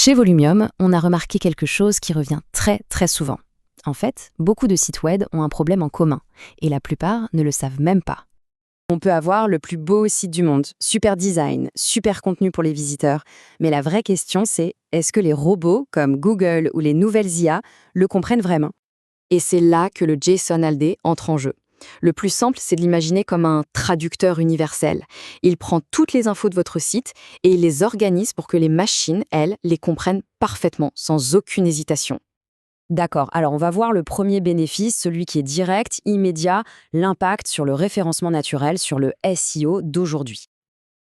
Chez Volumium, on a remarqué quelque chose qui revient très souvent. En fait, beaucoup de sites web ont un problème en commun, et la plupart ne le savent même pas. On peut avoir le plus beau site du monde, super design, super contenu pour les visiteurs, mais la vraie question c'est, est-ce que les robots, comme Google ou les nouvelles IA, le comprennent vraiment? Et c'est là que le JSON-LD entre en jeu. Le plus simple, c'est de l'imaginer comme un traducteur universel. Il prend toutes les infos de votre site et il les organise pour que les machines, elles, les comprennent parfaitement, sans aucune hésitation. D'accord, alors on va voir le premier bénéfice, celui qui est direct, immédiat, l'impact sur le référencement naturel, sur le SEO d'aujourd'hui.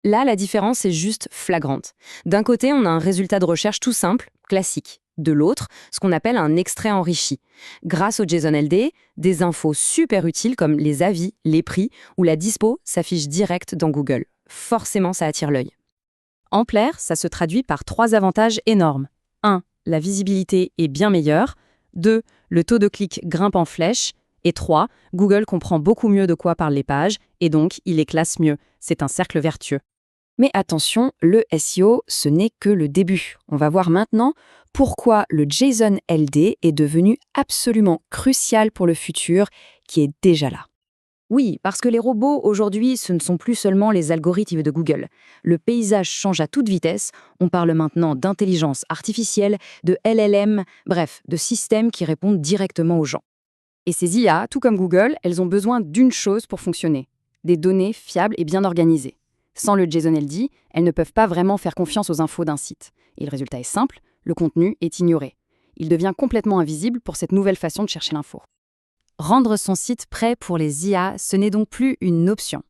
Là, la différence est juste flagrante. D'un côté, on a un résultat de recherche tout simple, classique. De l'autre, ce qu'on appelle un extrait enrichi. Grâce au JSON-LD, des infos super utiles comme les avis, les prix ou la dispo s'affichent direct dans Google. Forcément, ça attire l'œil. En clair, ça se traduit par 3 avantages énormes. 1. La visibilité est bien meilleure. 2. Le taux de clic grimpe en flèche. Et 3. Google comprend beaucoup mieux de quoi parlent les pages et donc il les classe mieux. C'est un cercle vertueux. Mais attention, le SEO, ce n'est que le début. On va voir maintenant pourquoi le JSON-LD est devenu absolument crucial pour le futur qui est déjà là. Oui, parce que les robots, aujourd'hui, ce ne sont plus seulement les algorithmes de Google. Le paysage change à toute vitesse. On parle maintenant d'intelligence artificielle, de LLM, bref, de systèmes qui répondent directement aux gens. Et ces IA, tout comme Google, elles ont besoin d'une chose pour fonctionner: des données fiables et bien organisées. Sans le JSON-LD, elles ne peuvent pas vraiment faire confiance aux infos d'un site. Et le résultat est simple, le contenu est ignoré. Il devient complètement invisible pour cette nouvelle façon de chercher l'info. Rendre son site prêt pour les IA, ce n'est donc plus une option.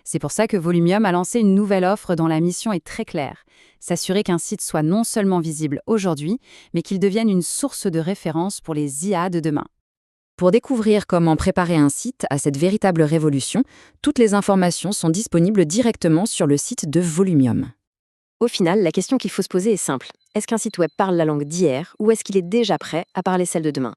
C'est pour ça que Volumium a lancé une nouvelle offre dont la mission est très claire: s'assurer qu'un site soit non seulement visible aujourd'hui, mais qu'il devienne une source de référence pour les IA de demain. Pour découvrir comment préparer un site à cette véritable révolution, toutes les informations sont disponibles directement sur le site de Volumium. Au final, la question qu'il faut se poser est simple. Est-ce qu'un site web parle la langue d'hier ou est-ce qu'il est déjà prêt à parler celle de demain?